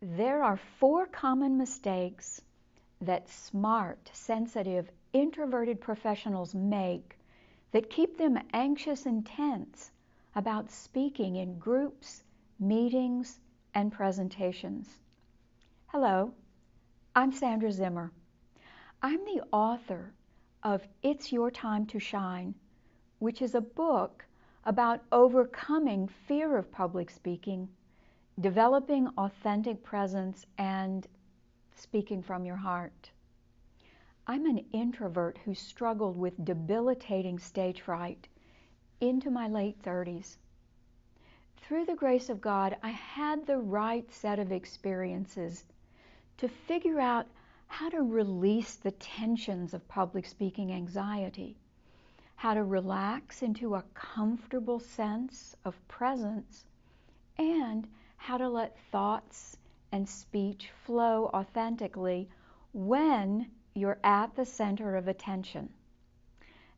There are 4 common mistakes that smart, sensitive, introverted professionals make that keep them anxious and tense about speaking in groups, meetings, and presentations. Hello, I'm Sandra Zimmer. I'm the author of It's Your Time to Shine, which is a book about overcoming fear of public speaking, developing authentic presence, and speaking from your heart. I'm an introvert who struggled with debilitating stage fright into my late 30s. Through the grace of God, I had the right set of experiences to figure out how to release the tensions of public speaking anxiety, how to relax into a comfortable sense of presence, and how to let thoughts and speech flow authentically when you're at the center of attention.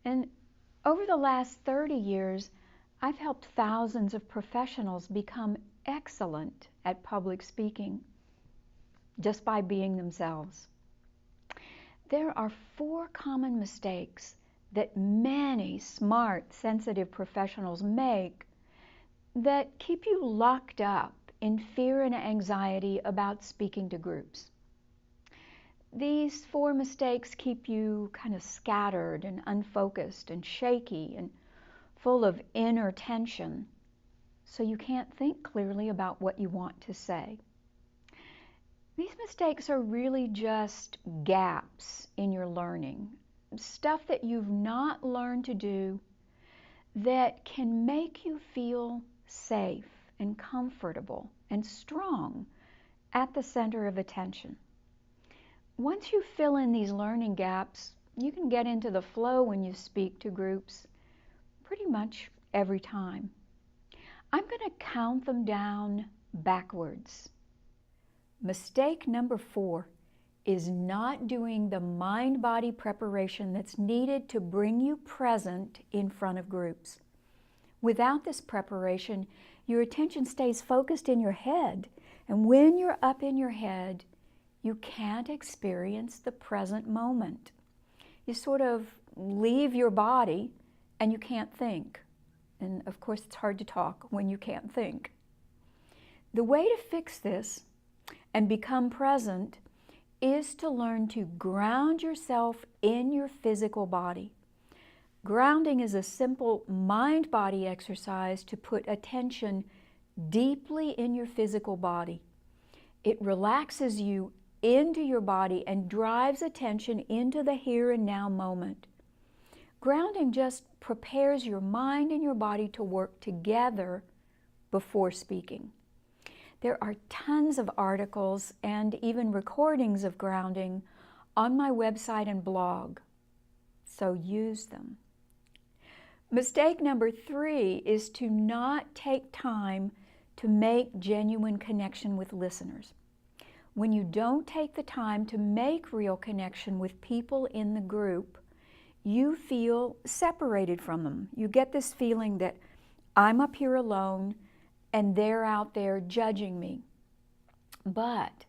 And over the last 30 years, I've helped thousands of professionals become excellent at public speaking just by being themselves. There are 4 common mistakes that many smart, sensitive professionals make that keep you locked up in fear and anxiety about speaking to groups. These 4 mistakes keep you kind of scattered and unfocused and shaky and full of inner tension, so you can't think clearly about what you want to say. These mistakes are really just gaps in your learning, stuff that you've not learned to do that can make you feel safe and comfortable and strong at the center of attention. Once you fill in these learning gaps, you can get into the flow when you speak to groups pretty much every time. I'm going to count them down backwards. Mistake number 4 is not doing the mind-body preparation that's needed to bring you present in front of groups. Without this preparation, your attention stays focused in your head, and when you're up in your head, you can't experience the present moment. You sort of leave your body and you can't think. And of course, it's hard to talk when you can't think. The way to fix this and become present is to learn to ground yourself in your physical body. Grounding is a simple mind-body exercise to put attention deeply in your physical body. It relaxes you into your body and drives attention into the here and now moment. Grounding just prepares your mind and your body to work together before speaking. There are tons of articles and even recordings of grounding on my website and blog, so use them. Mistake number 3 is to not take time to make genuine connection with listeners. When you don't take the time to make real connection with people in the group, you feel separated from them. You get this feeling that I'm up here alone and they're out there judging me. But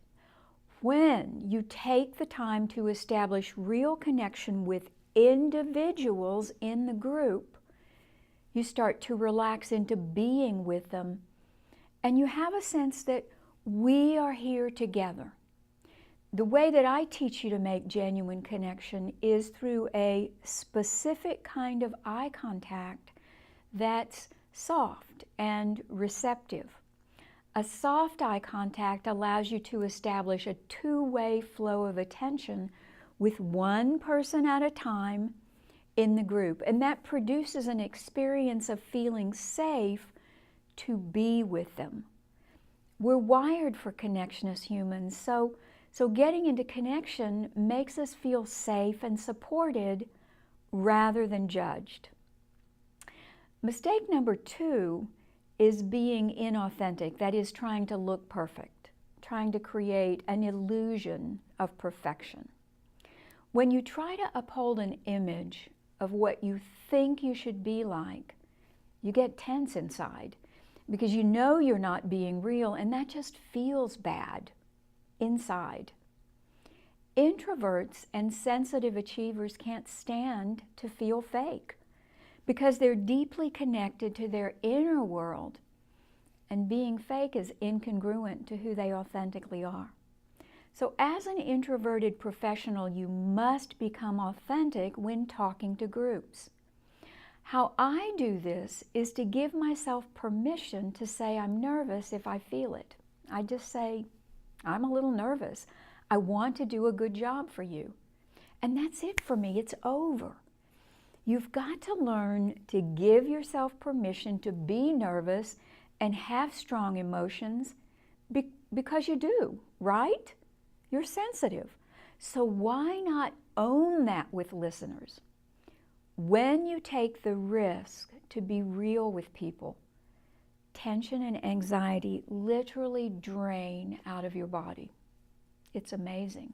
when you take the time to establish real connection with individuals in the group, you start to relax into being with them, and you have a sense that we are here together. The way that I teach you to make genuine connection is through a specific kind of eye contact that's soft and receptive. A soft eye contact allows you to establish a 2-way flow of attention with one person at a time in the group, and that produces an experience of feeling safe to be with them. We're wired for connection as humans, so getting into connection makes us feel safe and supported rather than judged. Mistake number 2 is being inauthentic, that is, trying to look perfect, trying to create an illusion of perfection. When you try to uphold an image of what you think you should be like, you get tense inside because you know you're not being real, and that just feels bad inside. Introverts and sensitive achievers can't stand to feel fake because they're deeply connected to their inner world, and being fake is incongruent to who they authentically are. So as an introverted professional, you must become authentic when talking to groups. How I do this is to give myself permission to say I'm nervous if I feel it. I just say, I'm a little nervous. I want to do a good job for you. And that's it for me. It's over. You've got to learn to give yourself permission to be nervous and have strong emotions because you do, right? You're sensitive. So why not own that with listeners? When you take the risk to be real with people, tension and anxiety literally drain out of your body. It's amazing.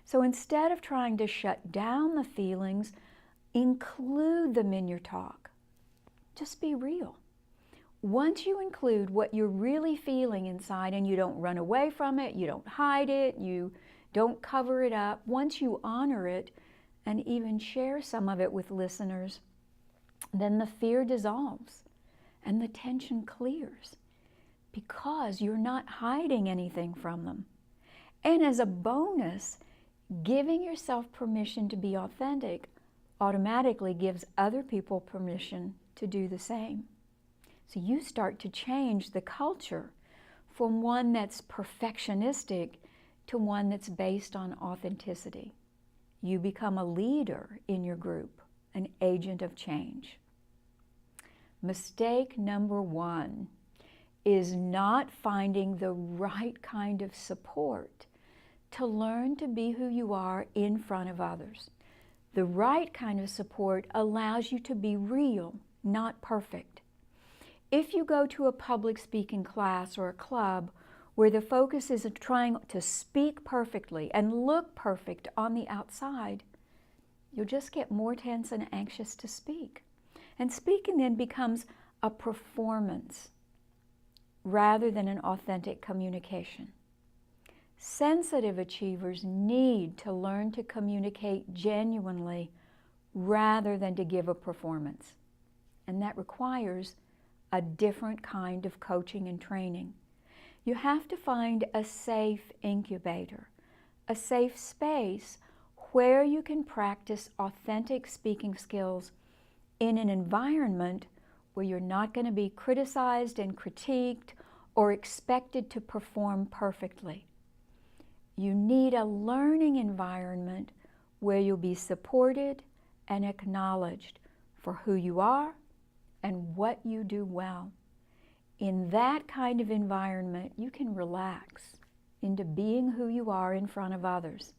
So instead of trying to shut down the feelings, include them in your talk. Just be real. Once you include what you're really feeling inside and you don't run away from it, you don't hide it, you don't cover it up, once you honor it and even share some of it with listeners, then the fear dissolves and the tension clears because you're not hiding anything from them. And as a bonus, giving yourself permission to be authentic automatically gives other people permission to do the same. So you start to change the culture from one that's perfectionistic to one that's based on authenticity. You become a leader in your group, an agent of change. Mistake number 1 is not finding the right kind of support to learn to be who you are in front of others. The right kind of support allows you to be real, not perfect. If you go to a public speaking class or a club where the focus is trying to speak perfectly and look perfect on the outside, you'll just get more tense and anxious to speak. And speaking then becomes a performance rather than an authentic communication. Sensitive achievers need to learn to communicate genuinely rather than to give a performance. And that requires a different kind of coaching and training. You have to find a safe incubator, a safe space where you can practice authentic speaking skills in an environment where you're not going to be criticized and critiqued or expected to perform perfectly. You need a learning environment where you'll be supported and acknowledged for who you are and what you do well. In that kind of environment, you can relax into being who you are in front of others.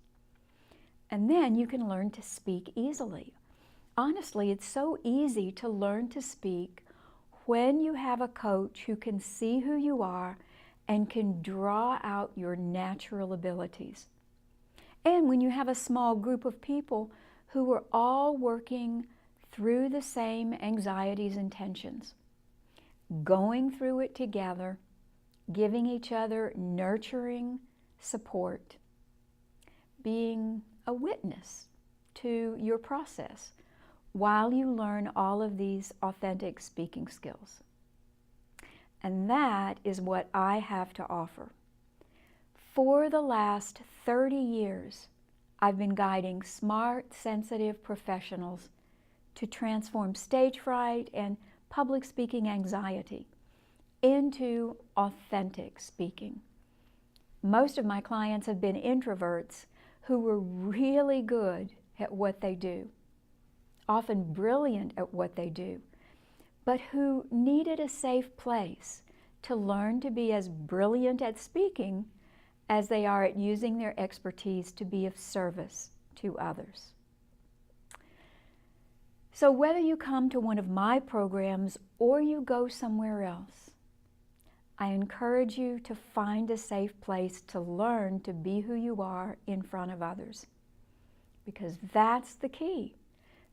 And then you can learn to speak easily. Honestly, it's so easy to learn to speak when you have a coach who can see who you are and can draw out your natural abilities. And when you have a small group of people who are all working through the same anxieties and tensions, going through it together, giving each other nurturing support, being a witness to your process while you learn all of these authentic speaking skills. And that is what I have to offer. For the last 30 years, I've been guiding smart, sensitive professionals to transform stage fright and public speaking anxiety into authentic speaking. Most of my clients have been introverts who were really good at what they do, often brilliant at what they do, but who needed a safe place to learn to be as brilliant at speaking as they are at using their expertise to be of service to others. So whether you come to one of my programs or you go somewhere else, I encourage you to find a safe place to learn to be who you are in front of others, because that's the key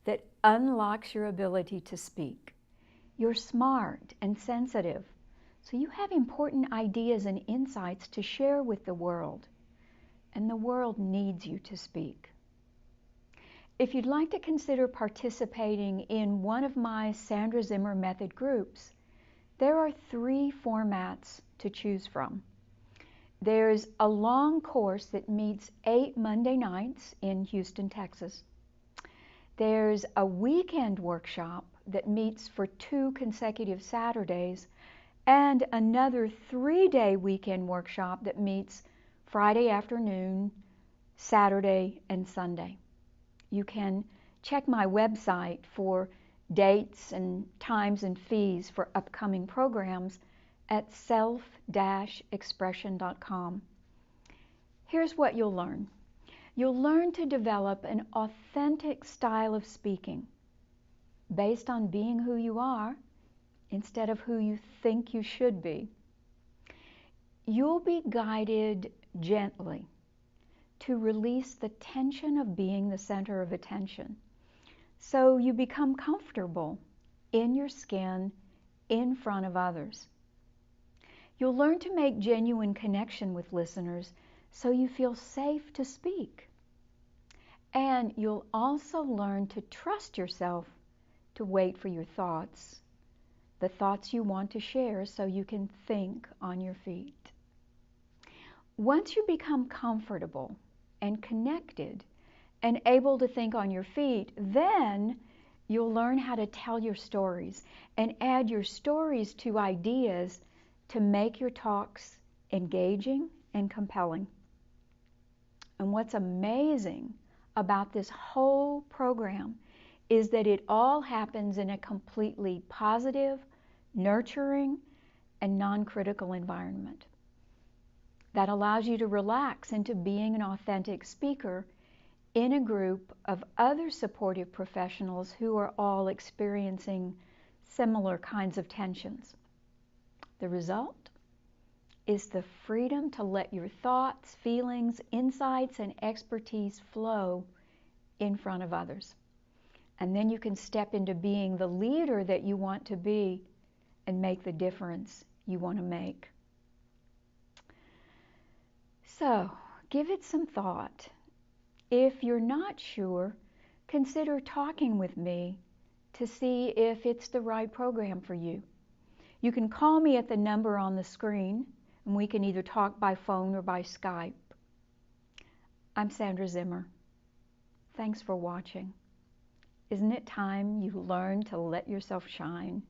that unlocks your ability to speak. You're smart and sensitive, so you have important ideas and insights to share with the world. and the world needs you to speak. If you'd like to consider participating in one of my Sandra Zimmer Method groups, there are 3 formats to choose from. There's a long course that meets 8 Monday nights in Houston, Texas. There's a weekend workshop that meets for 2 consecutive Saturdays, and another 3-day weekend workshop that meets Friday afternoon, Saturday, and Sunday. You can check my website for dates and times and fees for upcoming programs at self-expression.com. Here's what you'll learn. You'll learn to develop an authentic style of speaking based on being who you are instead of who you think you should be. You'll be guided gently to release the tension of being the center of attention, so you become comfortable in your skin in front of others. You'll learn to make genuine connection with listeners so you feel safe to speak. And you'll also learn to trust yourself to wait for your thoughts, the thoughts you want to share, so you can think on your feet. Once you become comfortable and connected and able to think on your feet, then you'll learn how to tell your stories and add your stories to ideas to make your talks engaging and compelling. And what's amazing about this whole program is that it all happens in a completely positive, nurturing, and non-critical environment that allows you to relax into being an authentic speaker in a group of other supportive professionals who are all experiencing similar kinds of tensions. The result is the freedom to let your thoughts, feelings, insights, and expertise flow in front of others. And then you can step into being the leader that you want to be and make the difference you want to make. So, give it some thought. If you're not sure, consider talking with me to see if it's the right program for you. You can call me at the number on the screen, and we can either talk by phone or by Skype. I'm Sandra Zimmer. Thanks for watching. Isn't it time you learned to let yourself shine?